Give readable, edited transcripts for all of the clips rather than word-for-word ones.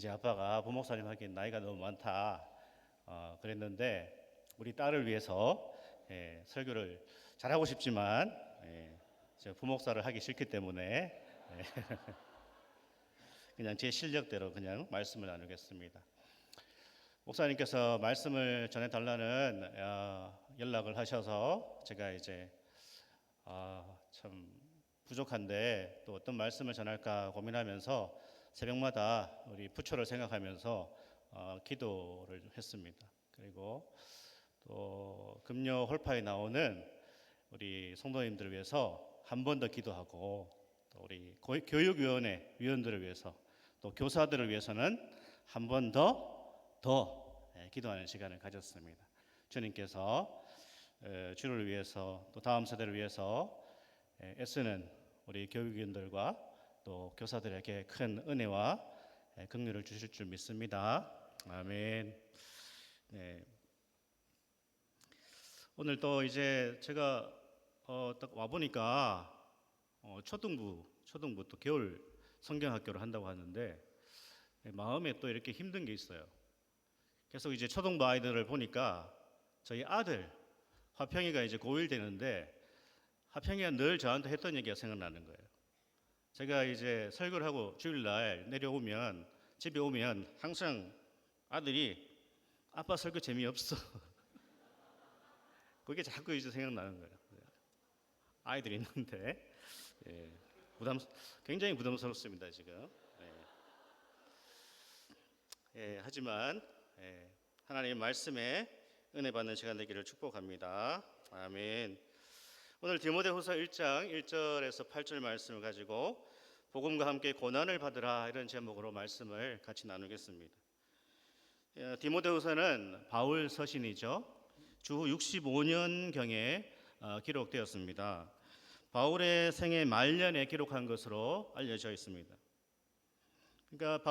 이제 아빠가 부목사님 하기엔 나이가 너무 많다 그랬는데 우리 딸을 위해서 설교를 잘하고 싶지만 제가 부목사를 하기 싫기 때문에 그냥 제 실력대로 그냥 말씀을 나누겠습니다. 목사님께서 말씀을 전해달라는 연락을 하셔서 제가 이제 참 부족한데 또 어떤 말씀을 전할까 고민하면서 새벽마다 우리 부처를 생각하면서 기도를 했습니다. 그리고 또 금요 홀파에 나오는 우리 성도님들을 위해서 한 번 더 기도하고 또 우리 교육위원회 위원들을 위해서 또 교사들을 위해서는 한 번 더 기도하는 시간을 가졌습니다. 주님께서 주를 위해서 또 다음 세대를 위해서 애쓰는 우리 교육위원들과 또 교사들에게 큰 은혜와 긍휼을 주실 줄 믿습니다. 아멘. 네. 오늘 또 이제 제가 딱 와 보니까 초등부 또 겨울 성경학교를 한다고 하는데 마음에 또 이렇게 힘든 게 있어요. 계속 이제 초등부 아이들을 보니까 저희 아들 화평이가 이제 고1 되는데 화평이가 늘 저한테 했던 얘기가 생각나는 거예요. 제가 이제 설교를 하고 주일날 내려오면 집에 오면 항상 아들이 아빠 설교 재미없어. 그게 자꾸 이제 생각나는 거예요. 아이들이 있는데 굉장히 부담스럽습니다 지금. 하지만 하나님의 말씀에 은혜 받는 시간 되기를 축복합니다. 아멘. 오늘 디모데후서 1장 1절에서 8절 말씀을 가지고 복음과 함께 고난을 받으라 이런 제목으로 말씀을 같이 나누겠습니다. 디모데후서는 바울 서신이죠. 주후 65년경에 기록되었습니다. 바울의 생애 말년에 기록한 것으로 알려져 있습니다. 그러니까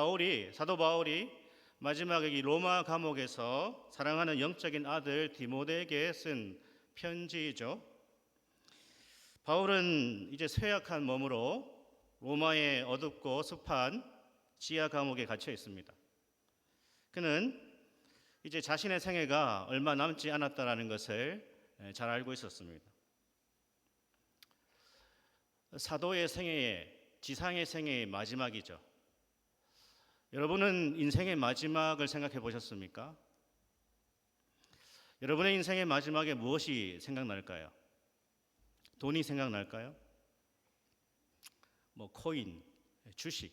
사도 바울이 마지막에 이 로마 감옥에서 사랑하는 영적인 아들 디모데에게 쓴 편지이죠. 바울은 이제 쇠약한 몸으로 로마의 어둡고 습한 지하 감옥에 갇혀 있습니다. 그는 이제 자신의 생애가 얼마 남지 않았다라는 것을 잘 알고 있었습니다. 사도의 생애의 지상의 생애의 마지막이죠. 여러분은 인생의 마지막을 생각해 보셨습니까? 여러분의 인생의 마지막에 무엇이 생각날까요? 돈이 생각날까요? 코인, 주식,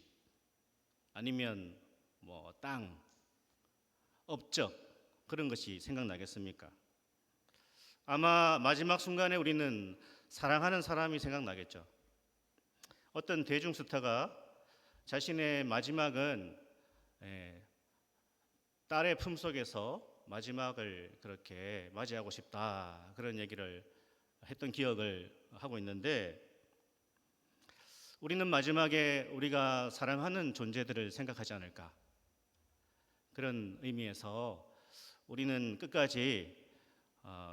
아니면 땅, 업적, 그런 것이 생각나겠습니까? 아마 마지막 순간에 우리는 사랑하는 사람이 생각나겠죠. 어떤 대중 스타가 자신의 마지막은 딸의 품속에서 마지막을 그렇게 맞이하고 싶다 그런 얘기를 했던 기억을 하고 있는데 우리는 마지막에 우리가 사랑하는 존재들을 생각하지 않을까 그런 의미에서 우리는 끝까지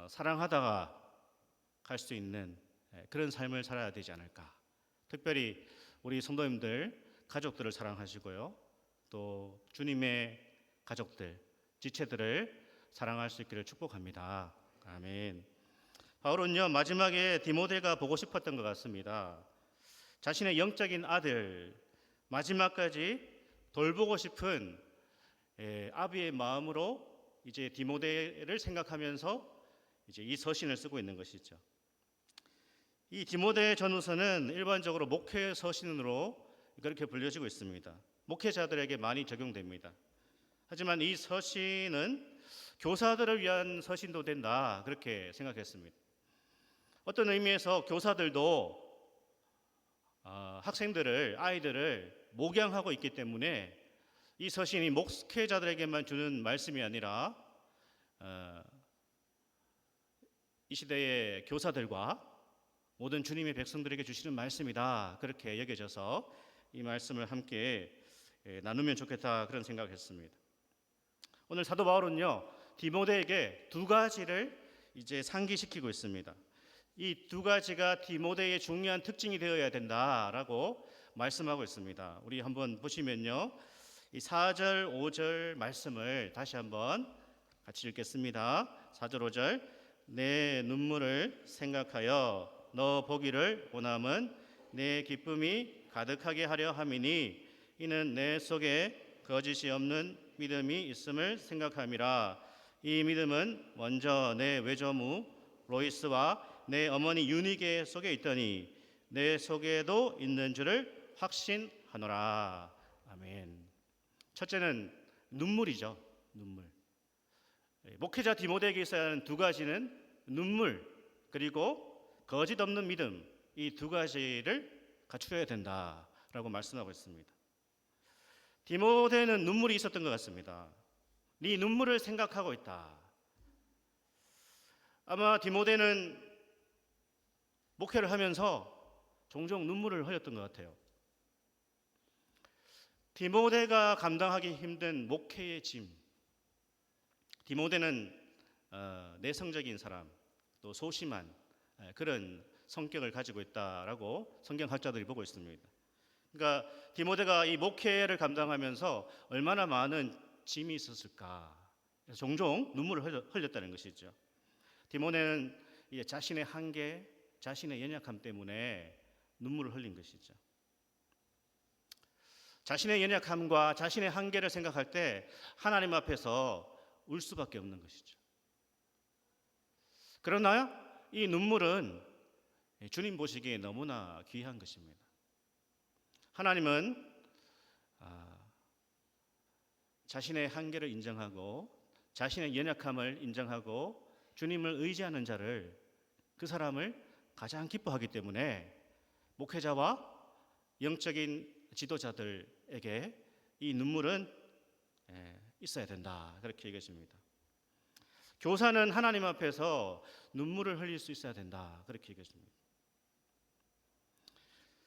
사랑하다가 갈 수 있는 그런 삶을 살아야 되지 않을까. 특별히 우리 성도님들 가족들을 사랑하시고요. 또 주님의 가족들, 지체들을 사랑할 수 있기를 축복합니다. 아멘. 바울은요, 마지막에 디모데가 보고 싶었던 것 같습니다. 자신의 영적인 아들, 마지막까지 돌보고 싶은 아비의 마음으로 이제 디모데를 생각하면서 이제 이 서신을 쓰고 있는 것이죠. 이 디모데 전후서는 일반적으로 목회 서신으로 그렇게 불려지고 있습니다. 목회자들에게 많이 적용됩니다. 하지만 이 서신은 교사들을 위한 서신도 된다 그렇게 생각했습니다. 어떤 의미에서 교사들도 아이들을 목양하고 있기 때문에 이 서신이 목회자들에게만 주는 말씀이 아니라 이 시대의 교사들과 모든 주님의 백성들에게 주시는 말씀이다 그렇게 여겨져서 이 말씀을 함께 나누면 좋겠다 그런 생각을 했습니다. 오늘 사도 바울은요 디모데에게 두 가지를 이제 상기시키고 있습니다. 이 두 가지가 디모데의 중요한 특징이 되어야 된다라고 말씀하고 있습니다. 우리 한번 보시면요 이 4절, 5절 말씀을 다시 한번 같이 읽겠습니다. 4절, 5절. 내 눈물을 생각하여 너 보기를 원함은 내 기쁨이 가득하게 하려 함이니 이는 내 속에 거짓이 없는 믿음이 있음을 생각함이라. 이 믿음은 먼저 내 외조무 로이스와 내 어머니 유니게 속에 있더니 내 속에도 있는 줄을 확신하노라. 아멘. 첫째는 눈물이죠. 눈물. 목회자 디모데에게 있어야 하는 두 가지는 눈물 그리고 거짓 없는 믿음, 이 두 가지를 갖추어야 된다라고 말씀하고 있습니다. 디모데는 눈물이 있었던 것 같습니다. 네 눈물을 생각하고 있다. 아마 디모데는 목회를 하면서 종종 눈물을 흘렸던 것 같아요. 디모데가 감당하기 힘든 목회의 짐. 디모데는 내성적인 사람, 또 소심한 그런 성격을 가지고 있다라고 성경학자들이 보고 있습니다. 그러니까 디모데가 이 목회를 감당하면서 얼마나 많은 짐이 있었을까. 종종 눈물을 흘렸다는 것이죠. 디모데는 자신의 한계, 자신의 연약함 때문에 눈물을 흘린 것이죠. 자신의 연약함과 자신의 한계를 생각할 때 하나님 앞에서 울 수밖에 없는 것이죠. 그러나 이 눈물은 주님 보시기에 너무나 귀한 것입니다. 하나님은 자신의 한계를 인정하고 자신의 연약함을 인정하고 주님을 의지하는 자를, 그 사람을 가장 기뻐하기 때문에 목회자와 영적인 지도자들에게 이 눈물은 있어야 된다, 그렇게 얘기했습니다. 교사는 하나님 앞에서 눈물을 흘릴 수 있어야 된다, 그렇게 얘기했습니다.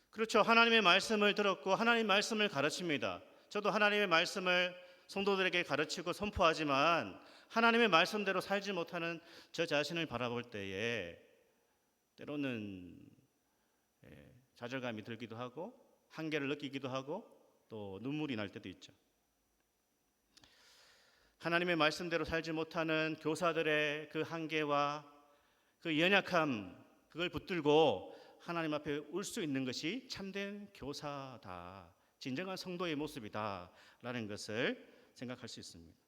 그렇죠. 하나님의 말씀을 들었고 하나님 말씀을 가르칩니다. 저도 하나님의 말씀을 성도들에게 가르치고 선포하지만 하나님의 말씀대로 살지 못하는 저 자신을 바라볼 때에 때로는 좌절감이 들기도 하고 한계를 느끼기도 하고 또 눈물이 날 때도 있죠. 하나님의 말씀대로 살지 못하는 교사들의 그 한계와 그 연약함, 그걸 붙들고 하나님 앞에 울 수 있는 것이 참된 교사다, 진정한 성도의 모습이다라는 것을 생각할 수 있습니다.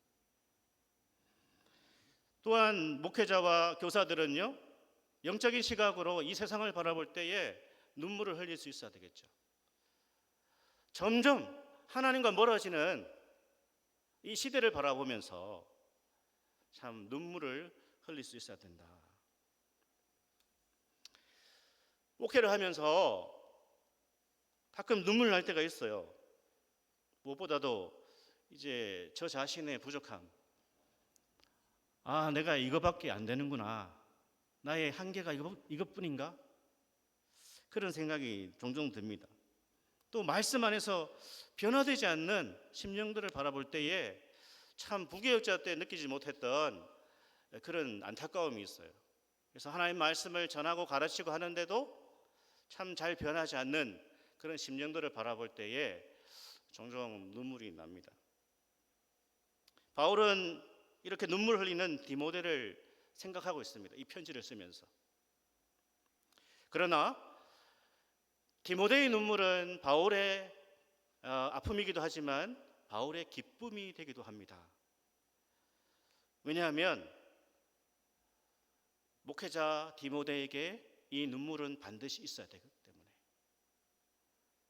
또한 목회자와 교사들은요, 영적인 시각으로 이 세상을 바라볼 때에 눈물을 흘릴 수 있어야 되겠죠. 점점 하나님과 멀어지는 이 시대를 바라보면서 참 눈물을 흘릴 수 있어야 된다. 목회를 하면서 가끔 눈물 날 때가 있어요. 무엇보다도 이제 저 자신의 부족함, 내가 이거밖에 안 되는구나, 나의 한계가 이것뿐인가, 그런 생각이 종종 듭니다. 또 말씀 안에서 변화되지 않는 심령들을 바라볼 때에 참 부교육자 때 느끼지 못했던 그런 안타까움이 있어요. 그래서 하나님 말씀을 전하고 가르치고 하는데도 참 잘 변하지 않는 그런 심령들을 바라볼 때에 종종 눈물이 납니다. 바울은 이렇게 눈물 흘리는 디모데를 생각하고 있습니다. 이 편지를 쓰면서. 그러나 디모데의 눈물은 바울의 아픔이기도 하지만 바울의 기쁨이 되기도 합니다. 왜냐하면 목회자 디모데에게 이 눈물은 반드시 있어야 되기 때문에,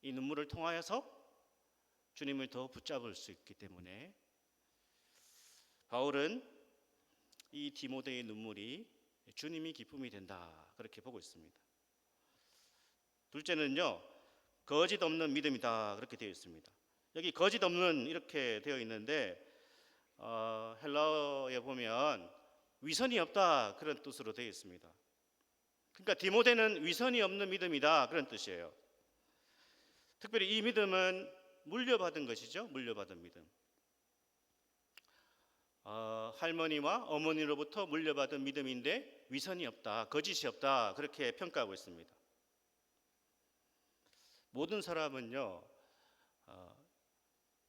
이 눈물을 통하여서 주님을 더 붙잡을 수 있기 때문에 바울은 이 디모데의 눈물이 주님이 기쁨이 된다, 그렇게 보고 있습니다. 둘째는요, 거짓 없는 믿음이다, 그렇게 되어 있습니다. 여기 거짓 없는 이렇게 되어 있는데 헬라어에 보면 위선이 없다, 그런 뜻으로 되어 있습니다. 그러니까 디모데는 위선이 없는 믿음이다, 그런 뜻이에요. 특별히 이 믿음은 물려받은 것이죠. 물려받은 믿음. 할머니와 어머니로부터 물려받은 믿음인데 위선이 없다, 거짓이 없다, 그렇게 평가하고 있습니다. 모든 사람은요,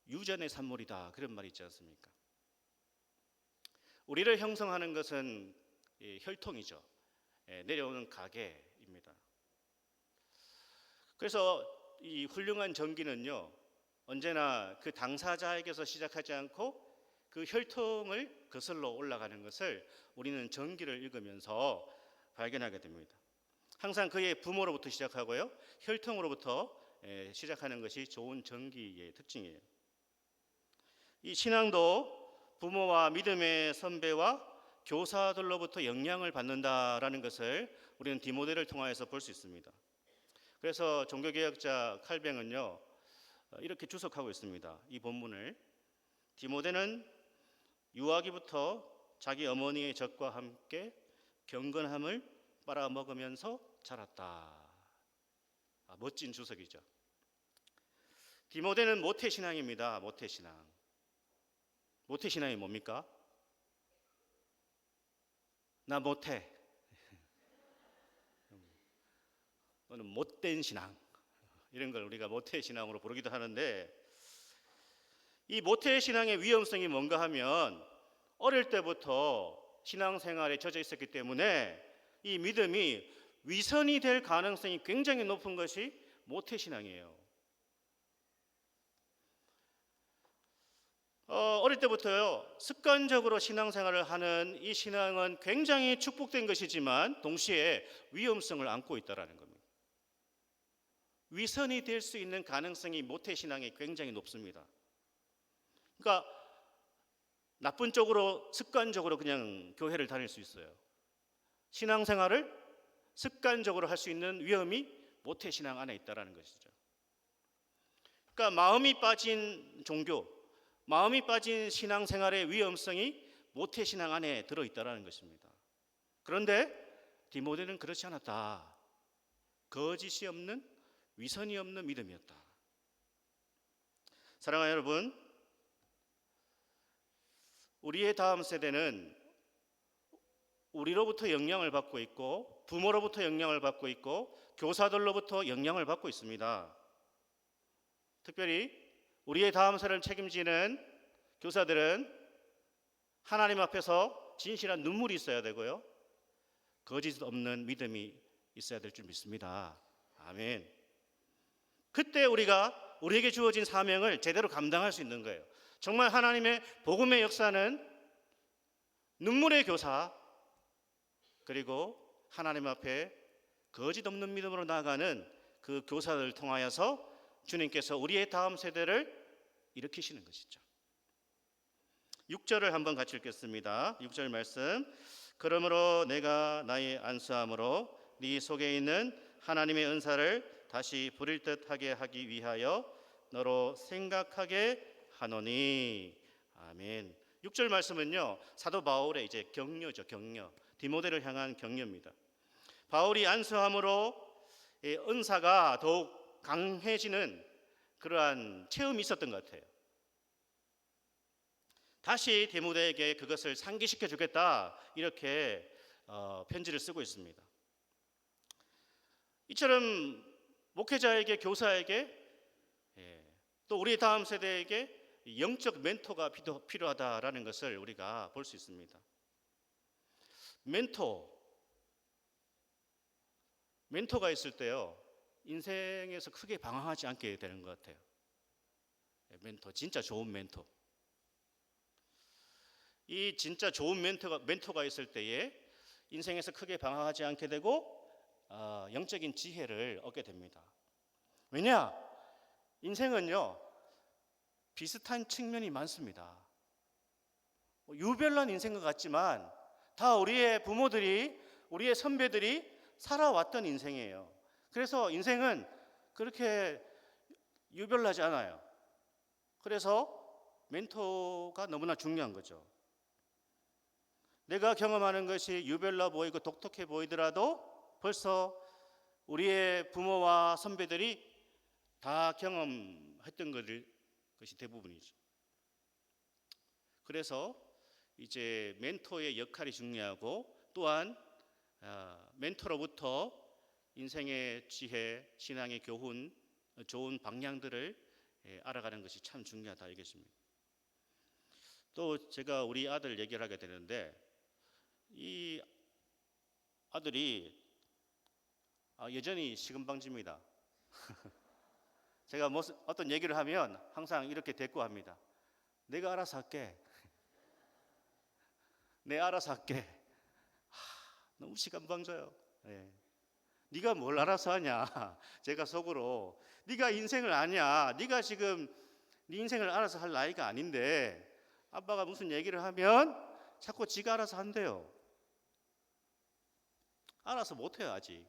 유전의 산물이다, 그런 말이 있지 않습니까? 우리를 형성하는 것은 혈통이죠. 내려오는 가계입니다. 그래서 이 훌륭한 전기는요, 언제나 그 당사자에게서 시작하지 않고 그 혈통을 거슬러 올라가는 것을 우리는 전기를 읽으면서 발견하게 됩니다. 항상 그의 부모로부터 시작하고요, 혈통으로부터 시작하는 것이 좋은 전기의 특징이에요. 이 신앙도 부모와 믿음의 선배와 교사들로부터 영향을 받는다라는 것을 우리는 디모데를 통하여서 볼 수 있습니다. 그래서 종교개혁자 칼뱅은요, 이렇게 주석하고 있습니다. 이 본문을, 디모데는 유아기부터 자기 어머니의 젖과 함께 경건함을 빨아먹으면서 자랐다. 멋진 주석이죠. 디모데는 모태신앙입니다. 모태신앙. 모태신앙이 뭡니까? 나 못해. 너는 못된 신앙. 이런 걸 우리가 모태신앙으로 부르기도 하는데, 이 모태신앙의 위험성이 뭔가 하면 어릴 때부터 신앙생활에 젖어 있었기 때문에 이 믿음이 위선이 될 가능성이 굉장히 높은 것이 모태신앙이에요. 어릴 때부터요, 습관적으로 신앙생활을 하는 이 신앙은 굉장히 축복된 것이지만 동시에 위험성을 안고 있다는 겁니다. 위선이 될 수 있는 가능성이 모태신앙에 굉장히 높습니다. 그러니까 나쁜 쪽으로 습관적으로 그냥 교회를 다닐 수 있어요. 신앙생활을 습관적으로 할 수 있는 위험이 모태신앙 안에 있다는 것이죠. 그러니까 마음이 빠진 종교, 마음이 빠진 신앙생활의 위험성이 모태신앙 안에 들어있다는 것입니다. 그런데 디모데는 그렇지 않았다. 거짓이 없는, 위선이 없는 믿음이었다. 사랑하는 여러분, 우리의 다음 세대는 우리로부터 영향을 받고 있고, 부모로부터 영향을 받고 있고, 교사들로부터 영향을 받고 있습니다. 특별히 우리의 다음 세대를 책임지는 교사들은 하나님 앞에서 진실한 눈물이 있어야 되고요, 거짓 없는 믿음이 있어야 될 줄 믿습니다. 아멘. 그때 우리가 우리에게 주어진 사명을 제대로 감당할 수 있는 거예요. 정말 하나님의 복음의 역사는 눈물의 교사, 그리고 하나님 앞에 거짓 없는 믿음으로 나아가는 그 교사들을 통하여서 주님께서 우리의 다음 세대를 일으키시는 것이죠. 6절을 한번 같이 읽겠습니다. 6절 말씀. 그러므로 내가 나의 안수함으로 네 속에 있는 하나님의 은사를 다시 부릴 듯하게 하기 위하여 너로 생각하게 하노니. 아멘. 6절 말씀은요, 사도 바울의 이제 격려죠. 격려. 디모데를 향한 격려입니다. 바울이 안수함으로 은사가 더욱 강해지는 그러한 체험이 있었던 것 같아요. 다시 디모데에게 그것을 상기시켜 주겠다, 이렇게 편지를 쓰고 있습니다. 이처럼 목회자에게, 교사에게, 또 우리 다음 세대에게 영적 멘토가 필요하다라는 것을 우리가 볼 수 있습니다. 멘토가 있을 때요, 인생에서 크게 방황하지 않게 되는 것 같아요. 멘토, 진짜 좋은 멘토. 이 진짜 좋은 멘토가 있을 때에 인생에서 크게 방황하지 않게 되고 영적인 지혜를 얻게 됩니다. 왜냐? 인생은요, 비슷한 측면이 많습니다. 유별난 인생것 같지만 다 우리의 부모들이, 우리의 선배들이 살아왔던 인생이에요. 그래서 인생은 그렇게 유별나지 않아요. 그래서 멘토가 너무나 중요한 거죠. 내가 경험하는 것이 유별나 보이고 독특해 보이더라도 벌써 우리의 부모와 선배들이 다 경험했던 것이 대부분이죠. 그래서 이제 멘토의 역할이 중요하고, 또한 멘토로부터 인생의 지혜, 신앙의 교훈, 좋은 방향들을 알아가는 것이 참 중요하다 이것입니다. 또 제가 우리 아들 얘기를 하게 되는데 이 아들이 여전히 시금방지입니다. 제가 어떤 얘기를 하면 항상 이렇게 대꾸합니다. 내가 알아서 할게. 내가 알아서 할게. 너무 시간방져요. 네가 뭘 알아서 하냐. 제가 속으로 네가 인생을 아냐. 네가 지금 네 인생을 알아서 할 나이가 아닌데 아빠가 무슨 얘기를 하면 자꾸 지가 알아서 한대요. 알아서 못해요 아직.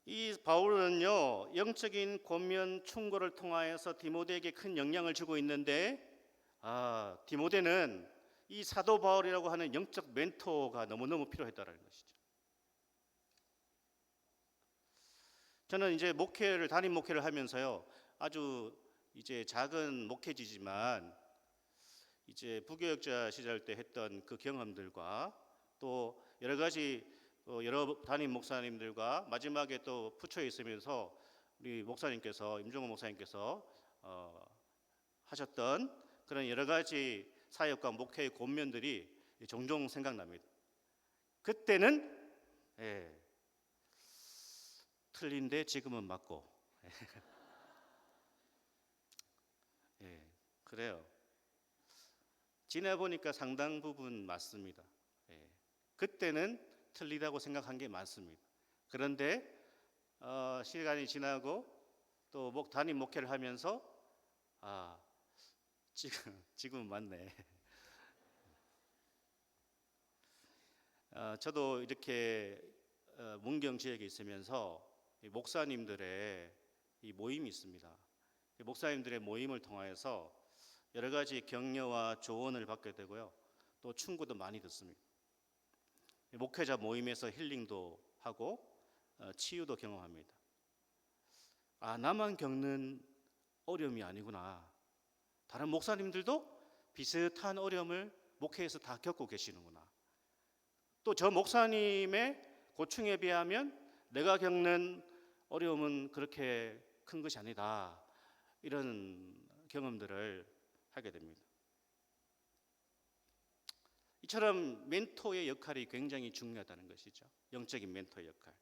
이 바울은요 영적인 권면 충고를 통하여서 디모데에게 큰 영향을 주고 있는데 디모데는 이 사도 바울이라고 하는 영적 멘토가 너무너무 필요했다는 것이죠. 저는 이제 담임 목회를 하면서요 아주 이제 작은 목회지지만 이제 부교역자 시절 때 했던 그 경험들과 또 여러 가지 여러 담임 목사님들과 마지막에 또 부처에 있으면서 우리 목사님께서 임종호 목사님께서 하셨던 그런 여러 가지 사역과 목회의 권면들이 종종 생각납니다. 그때는 틀린데 지금은 맞고 그래요. 지내보니까 상당 부분 맞습니다. 그때는 틀리다고 생각한 게 많습니다. 그런데 시간이 지나고 또 담임 목회를 하면서 지금은 맞네. 저도 이렇게 문경 지역에 있으면서 목사님들의 이 모임이 있습니다. 목사님들의 모임을 통하여서 여러 가지 격려와 조언을 받게 되고요. 또 충고도 많이 듣습니다. 목회자 모임에서 힐링도 하고 치유도 경험합니다. 나만 겪는 어려움이 아니구나. 다른 목사님들도 비슷한 어려움을 목회에서 다 겪고 계시는구나. 또 저 목사님의 고충에 비하면 내가 겪는 어려움은 그렇게 큰 것이 아니다. 이런 경험들을 하게 됩니다. 이처럼 멘토의 역할이 굉장히 중요하다는 것이죠. 영적인 멘토의 역할.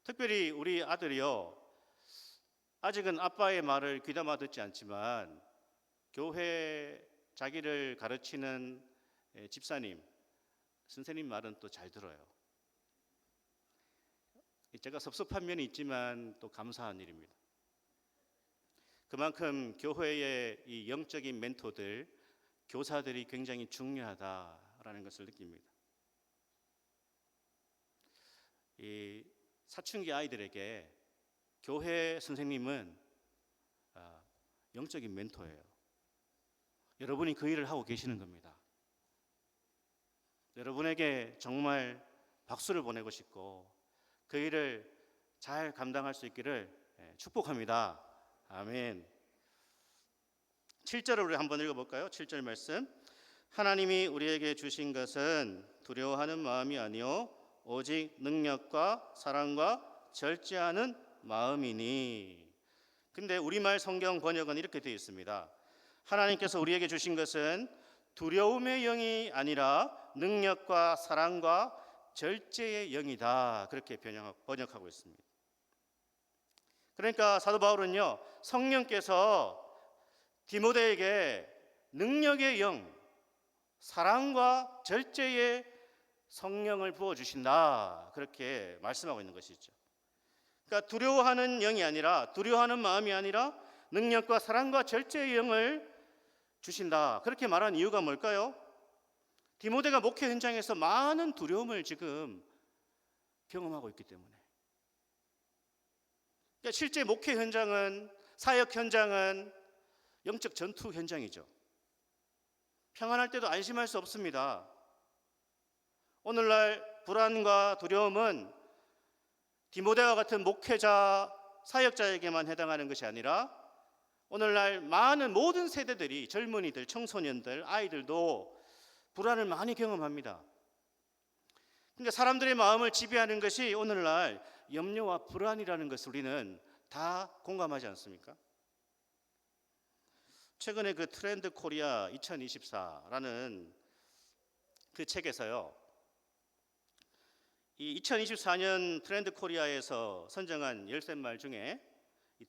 특별히 우리 아들이요. 아직은 아빠의 말을 귀담아 듣지 않지만 교회 자기를 가르치는 집사님, 선생님 말은 또 잘 들어요. 제가 섭섭한 면이 있지만 또 감사한 일입니다. 그만큼 교회의 이 영적인 멘토들, 교사들이 굉장히 중요하다라는 것을 느낍니다. 이 사춘기 아이들에게 교회 선생님은 영적인 멘토예요. 여러분이 그 일을 하고 계시는 겁니다. 여러분에게 정말 박수를 보내고 싶고 그 일을 잘 감당할 수 있기를 축복합니다. 아멘. 7절을 우리 한번 읽어볼까요? 7절 말씀. 하나님이 우리에게 주신 것은 두려워하는 마음이 아니요 오직 능력과 사랑과 절제하는 마음이니. 근데 우리말 성경 번역은 이렇게 되어 있습니다. 하나님께서 우리에게 주신 것은 두려움의 영이 아니라 능력과 사랑과 절제의 영이다. 그렇게 번역하고 있습니다. 그러니까 사도 바울은요, 성령께서 디모데에게 능력의 영, 사랑과 절제의 성령을 부어주신다. 그렇게 말씀하고 있는 것이죠. 그러니까 두려워하는 영이 아니라, 두려워하는 마음이 아니라 능력과 사랑과 절제의 영을 주신다. 그렇게 말한 이유가 뭘까요? 디모데가 목회 현장에서 많은 두려움을 지금 경험하고 있기 때문에. 그러니까 실제 목회 현장은, 사역 현장은 영적 전투 현장이죠. 평안할 때도 안심할 수 없습니다. 오늘날 불안과 두려움은 디모데와 같은 목회자, 사역자에게만 해당하는 것이 아니라 오늘날 많은 모든 세대들이, 젊은이들, 청소년들, 아이들도 불안을 많이 경험합니다. 그러니까 사람들의 마음을 지배하는 것이 오늘날 염려와 불안이라는 것을 우리는 다 공감하지 않습니까? 최근에 그 트렌드 코리아 2024라는 그 책에서요, 이 2024년 트렌드 코리아에서 선정한 13말 중에 이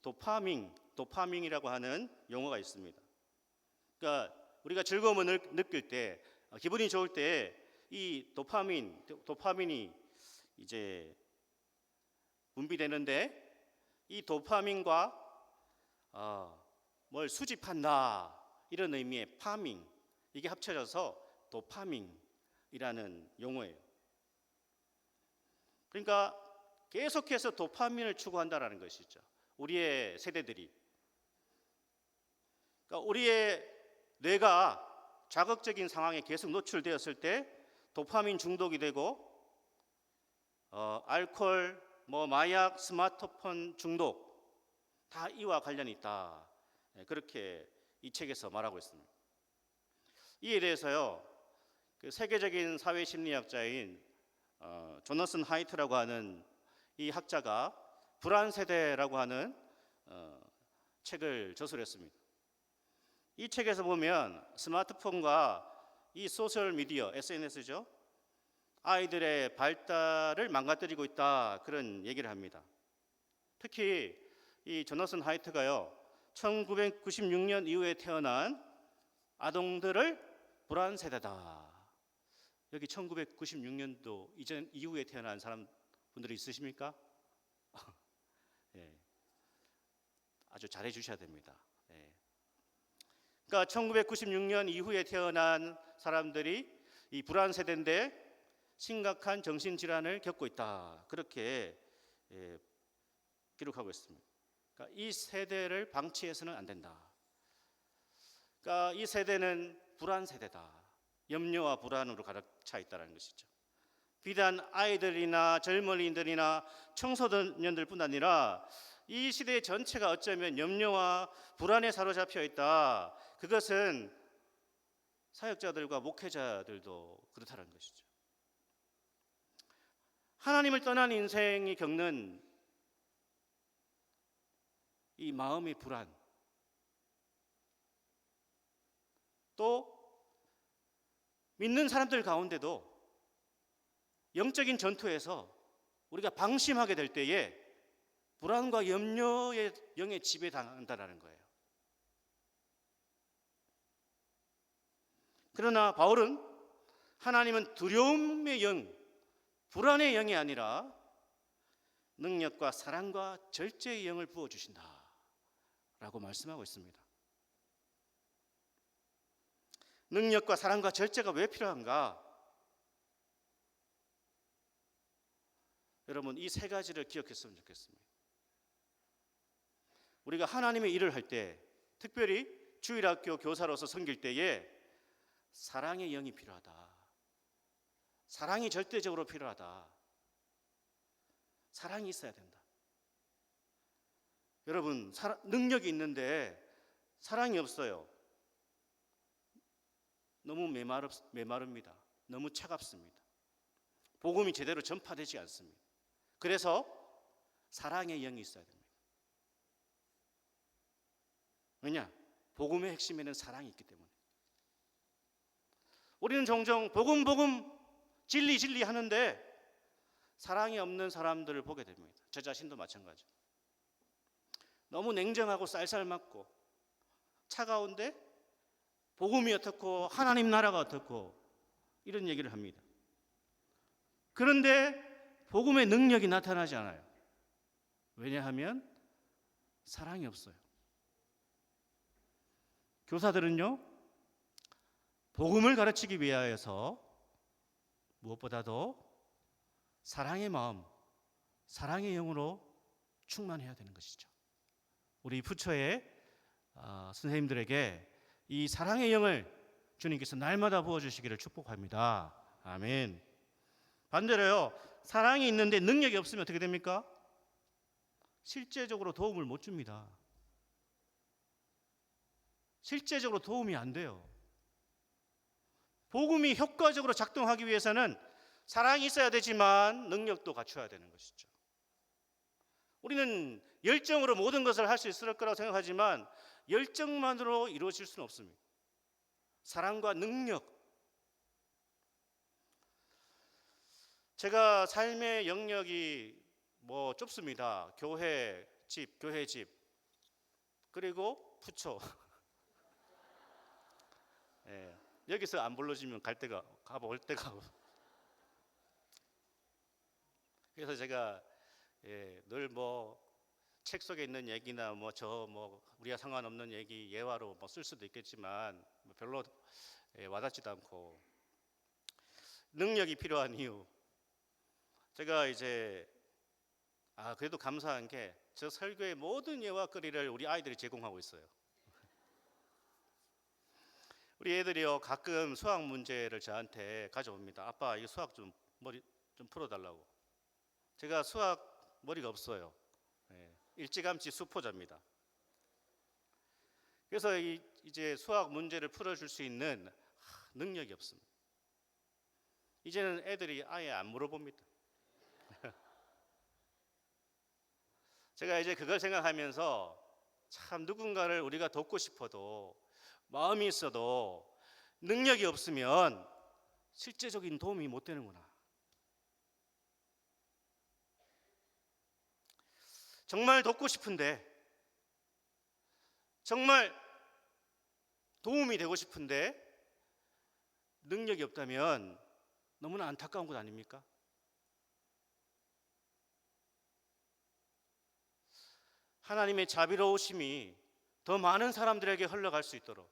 도파민이라고 하는 용어가 있습니다. 그러니까 우리가 즐거움을 느낄 때, 기분이 좋을 때 이 도파민이 이제 분비되는데, 이 도파민과 뭘 수집한다 이런 의미의 파밍, 이게 합쳐져서 도파민이라는 용어예요. 그러니까 계속해서 도파민을 추구한다라는 것이죠. 우리의 세대들이. 그러니까 우리의 뇌가 자극적인 상황에 계속 노출되었을 때 도파민 중독이 되고, 알코올, 마약, 스마트폰 중독 다 이와 관련이 있다. 그렇게 이 책에서 말하고 있습니다. 이에 대해서요, 그 세계적인 사회심리학자인 조나선 하이트라고 하는 이 학자가 불안 세대라고 하는 책을 저술했습니다. 이 책에서 보면 스마트폰과 이 소셜 미디어, SNS죠, 아이들의 발달을 망가뜨리고 있다, 그런 얘기를 합니다. 특히 이 조나선 하이트가요, 1996년 이후에 태어난 아동들을 불안 세대다. 여기 1996년도 이전 이후에 태어난 사람분들이 있으십니까? 예, 아주 잘해 주셔야 됩니다. 예. 그러니까 1996년 이후에 태어난 사람들이 이 불안 세대인데 심각한 정신질환을 겪고 있다, 그렇게 기록하고 있습니다. 그러니까 이 세대를 방치해서는 안 된다. 그러니까 이 세대는 불안 세대다. 염려와 불안으로 가득 차 있다는 것이죠. 비단 아이들이나 젊은이들이나 청소년들뿐 아니라 이 시대 전체가 어쩌면 염려와 불안에 사로잡혀 있다. 그것은 사역자들과 목회자들도 그렇다는 것이죠. 하나님을 떠난 인생이 겪는 이 마음의 불안, 또 믿는 사람들 가운데도 영적인 전투에서 우리가 방심하게 될 때에 불안과 염려의 영에 지배당한다는 거예요. 그러나 바울은 하나님은 두려움의 영, 불안의 영이 아니라 능력과 사랑과 절제의 영을 부어주신다 라고 말씀하고 있습니다. 능력과 사랑과 절제가 왜 필요한가? 여러분, 이 세 가지를 기억했으면 좋겠습니다. 우리가 하나님의 일을 할 때, 특별히 주일학교 교사로서 섬길 때에 사랑의 영이 필요하다. 사랑이 절대적으로 필요하다. 사랑이 있어야 된다. 여러분, 능력이 있는데 사랑이 없어요. 너무 메마릅니다. 너무 차갑습니다. 복음이 제대로 전파되지 않습니다. 그래서 사랑의 영이 있어야 됩니다. 왜냐? 복음의 핵심에는 사랑이 있기 때문에. 우리는 종종 복음 진리 하는데 사랑이 없는 사람들을 보게 됩니다. 저 자신도 마찬가지. 너무 냉정하고 쌀쌀맞고 차가운데 복음이 어떻고 하나님 나라가 어떻고 이런 얘기를 합니다. 그런데 복음의 능력이 나타나지 않아요. 왜냐하면 사랑이 없어요. 교사들은요, 복음을 가르치기 위하여서 무엇보다도 사랑의 마음, 사랑의 영으로 충만해야 되는 것이죠. 우리 부처의 선생님들에게 이 사랑의 영을 주님께서 날마다 부어주시기를 축복합니다. 아멘. 반대로요, 사랑이 있는데 능력이 없으면 어떻게 됩니까? 실제적으로 도움을 못 줍니다. 실제적으로 도움이 안 돼요. 복음이 효과적으로 작동하기 위해서는 사랑이 있어야 되지만 능력도 갖춰야 되는 것이죠. 우리는 열정으로 모든 것을 할 수 있을 거라고 생각하지만 열정만으로 이루어질 수는 없습니다. 사랑과 능력. 제가 삶의 영역이 좁습니다. 교회 집, 그리고 부처. 예, 여기서 안 불러주면 가볼 데가. 그래서 제가 늘 책 속에 있는 얘기나 우리가 상관없는 얘기 예화로 쓸 수도 있겠지만 별로 와닿지도 않고, 능력이 필요한 이유. 제가 그래도 감사한 게 저 설교의 모든 예화거리를 우리 아이들이 제공하고 있어요. 우리 애들이요, 가끔 수학 문제를 저한테 가져옵니다. 아빠, 이 수학 좀 풀어달라고. 제가 수학 머리가 없어요. 일찌감치 수포자입니다. 그래서 이제 수학 문제를 풀어줄 수 있는 능력이 없습니다. 이제는 애들이 아예 안 물어봅니다. 제가 이제 그걸 생각하면서 참, 누군가를 우리가 돕고 싶어도, 마음이 있어도 능력이 없으면 실제적인 도움이 못 되는구나. 정말 돕고 싶은데, 정말 도움이 되고 싶은데 능력이 없다면 너무나 안타까운 것 아닙니까? 하나님의 자비로우심이 더 많은 사람들에게 흘러갈 수 있도록,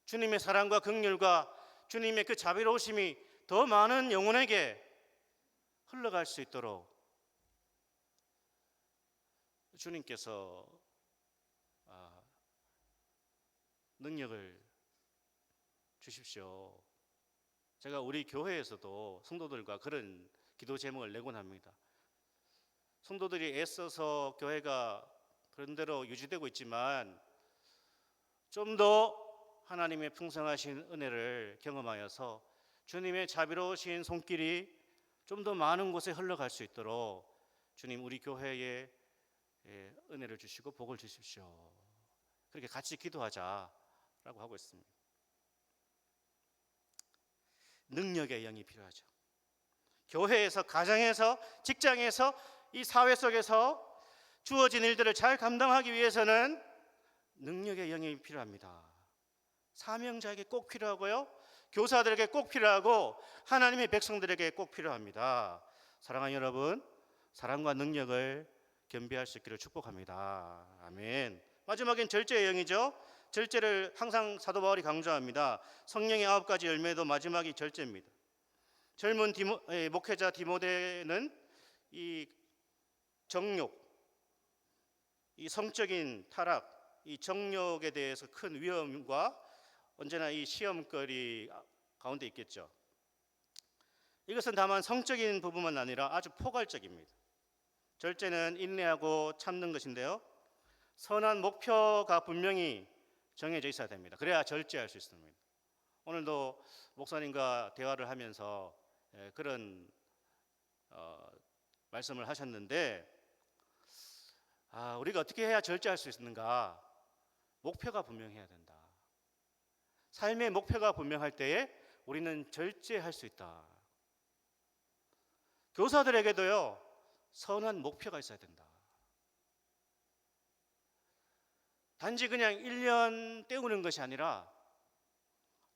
주님의 사랑과 긍휼과 주님의 그 자비로우심이 더 많은 영혼에게 흘러갈 수 있도록 주님께서 능력을 주십시오. 제가 우리 교회에서도 성도들과 그런 기도 제목을 내곤 합니다. 성도들이 애써서 교회가 그런 대로 유지되고 있지만 좀 더 하나님의 풍성하신 은혜를 경험하여서 주님의 자비로우신 손길이 좀 더 많은 곳에 흘러갈 수 있도록 주님, 우리 교회에 은혜를 주시고 복을 주십시오. 그렇게 같이 기도하자라고 하고 있습니다. 능력의 영이 필요하죠. 교회에서, 가정에서, 직장에서, 이 사회 속에서 주어진 일들을 잘 감당하기 위해서는 능력의 영이 필요합니다. 사명자에게 꼭 필요하고요, 교사들에게 꼭 필요하고, 하나님의 백성들에게 꼭 필요합니다. 사랑하는 여러분, 사랑과 능력을 겸비할 수 있기를 축복합니다. 아멘. 마지막엔 절제의 영이죠. 절제를 항상 사도 바울이 강조합니다. 성령의 9가지 열매도 마지막이 절제입니다. 젊은 목회자 디모데는 이 정욕, 이 성적인 타락, 이 정욕에 대해서 큰 위험과 언제나 이 시험거리 가운데 있겠죠. 이것은 다만 성적인 부분만 아니라 아주 포괄적입니다. 절제는 인내하고 참는 것인데요, 선한 목표가 분명히 정해져 있어야 됩니다. 그래야 절제할 수 있습니다. 오늘도 목사님과 대화를 하면서 그런 말씀을 하셨는데, 우리가 어떻게 해야 절제할 수 있는가? 목표가 분명해야 된다. 삶의 목표가 분명할 때에 우리는 절제할 수 있다. 교사들에게도요, 선한 목표가 있어야 된다. 단지 그냥 1년 때우는 것이 아니라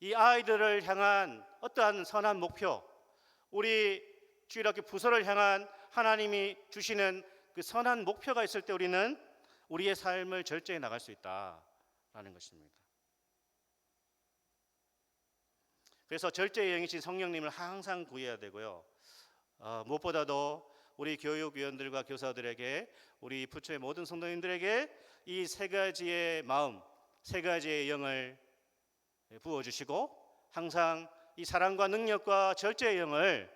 이 아이들을 향한 어떠한 선한 목표, 우리 주일학교 부서를 향한 하나님이 주시는 그 선한 목표가 있을 때 우리는 우리의 삶을 절제해 나갈 수 있다라는 것입니다. 그래서 절제의 영이신 성령님을 항상 구해야 되고요, 무엇보다도 우리 교육위원들과 교사들에게, 우리 부처의 모든 성도님들에게 이 3가지의 마음, 3가지의 영을 부어주시고 항상 이 사랑과 능력과 절제의 영을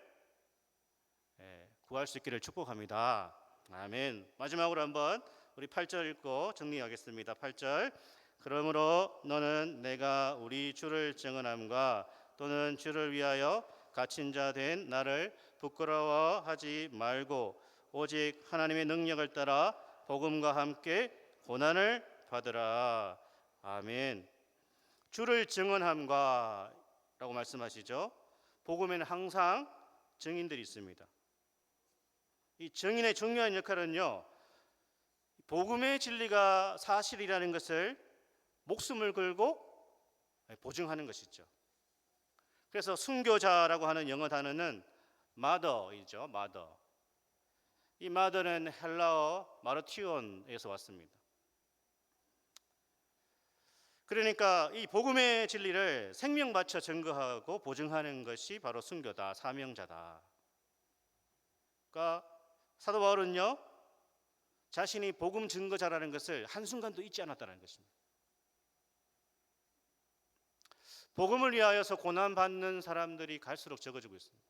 구할 수 있기를 축복합니다. 아멘. 마지막으로 한번 우리 8절 읽고 정리하겠습니다. 8절. 그러므로 너는 내가 우리 주를 증언함과 또는 주를 위하여 갇힌 자 된 나를 부끄러워하지 말고 오직 하나님의 능력을 따라 복음과 함께 고난을 받으라. 아멘. 주를 증언함과 라고 말씀하시죠. 복음에는 항상 증인들이 있습니다. 이 증인의 중요한 역할은요, 복음의 진리가 사실이라는 것을 목숨을 걸고 보증하는 것이죠. 그래서 순교자라고 하는 영어 단어는 mother이죠. mother. 이 mother는 헬라어 마르티온에서 왔습니다. 그러니까 이 복음의 진리를 생명 바쳐 증거하고 보증하는 것이 바로 순교다, 사명자다. 그러니까 사도 바울은요, 자신이 복음 증거자라는 것을 한순간도 잊지 않았다는 것입니다. 복음을 위하여서 고난받는 사람들이 갈수록 적어지고 있습니다.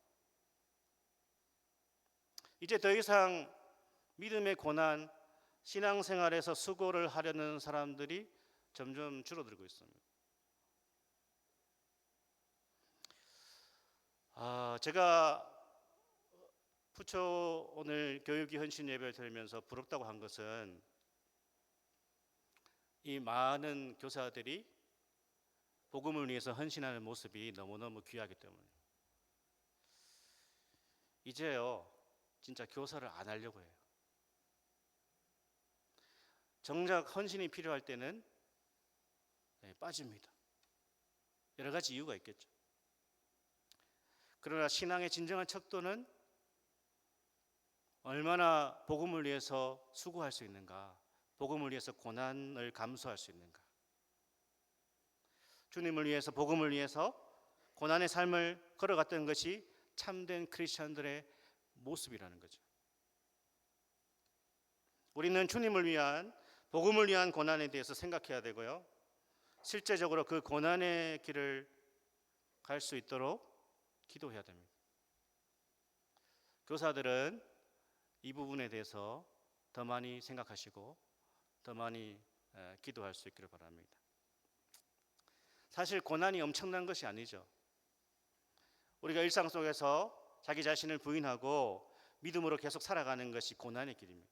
이제 더 이상 믿음의 고난, 신앙생활에서 수고를 하려는 사람들이 점점 줄어들고 있습니다. 제가 부처 오늘 교육이 헌신 예배를 드리면서 부럽다고 한 것은 이 많은 교사들이 복음을 위해서 헌신하는 모습이 너무너무 귀하기 때문에 이제요 진짜 교사를 안 하려고 해요. 정작 헌신이 필요할 때는 빠집니다. 여러 가지 이유가 있겠죠. 그러나 신앙의 진정한 척도는 얼마나 복음을 위해서 수고할 수 있는가, 복음을 위해서 고난을 감수할 수 있는가, 주님을 위해서 복음을 위해서 고난의 삶을 걸어갔던 것이 참된 크리스천들의 모습이라는 거죠. 우리는 주님을 위한 복음을 위한 고난에 대해서 생각해야 되고요, 실제적으로 그 고난의 길을 갈 수 있도록 기도해야 됩니다. 교사들은 이 부분에 대해서 더 많이 생각하시고 더 많이 기도할 수 있기를 바랍니다. 사실 고난이 엄청난 것이 아니죠. 우리가 일상 속에서 자기 자신을 부인하고 믿음으로 계속 살아가는 것이 고난의 길입니다.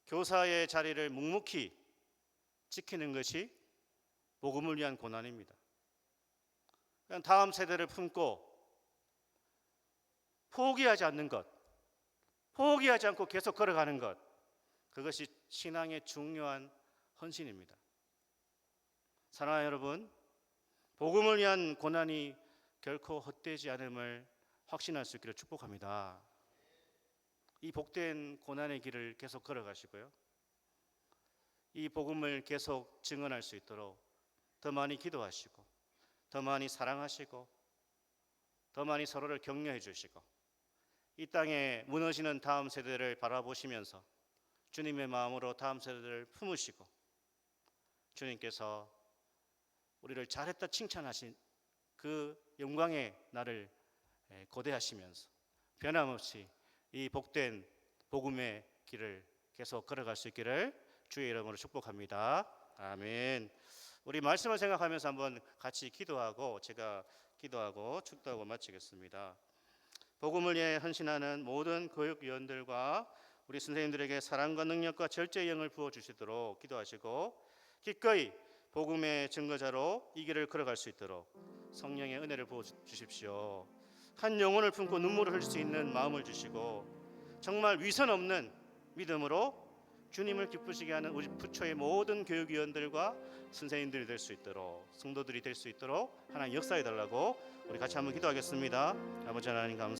교사의 자리를 묵묵히 지키는 것이 복음을 위한 고난입니다. 그냥 다음 세대를 품고 포기하지 않는 것, 포기하지 않고 계속 걸어가는 것, 그것이 신앙의 중요한 헌신입니다. 사랑하는 여러분, 복음을 위한 고난이 결코 헛되지 않음을 확신할 수 있기를 축복합니다. 이 복된 고난의 길을 계속 걸어가시고요, 이 복음을 계속 증언할 수 있도록 더 많이 기도하시고 더 많이 사랑하시고 더 많이 서로를 격려해 주시고 이 땅에 무너지는 다음 세대를 바라보시면서 주님의 마음으로 다음 세대를 품으시고 주님께서 우리를 잘했다 칭찬하신 그 영광의 날을 고대하시면서 변함없이 이 복된 복음의 길을 계속 걸어갈 수 있기를 주의 이름으로 축복합니다. 아멘. 우리 말씀을 생각하면서 한번 같이 기도하고 제가 기도하고 축도하고 마치겠습니다. 복음을 위해 헌신하는 모든 교육위원들과 우리 선생님들에게 사랑과 능력과 절제의 영을 부어주시도록 기도하시고 기꺼이 복음의 증거자로 이 길을 걸어갈 수 있도록 성령의 은혜를 부어주십시오. 한 영혼을 품고 눈물을 흘릴 수 있는 마음을 주시고 정말 위선 없는 믿음으로 주님을 기쁘시게 하는 우리 부처의 모든 교육위원들과 선생님들이 될 수 있도록, 성도들이 될 수 있도록 하나님 역사해 달라고 우리 같이 한번 기도하겠습니다. 아버지 하나님 감사합니다.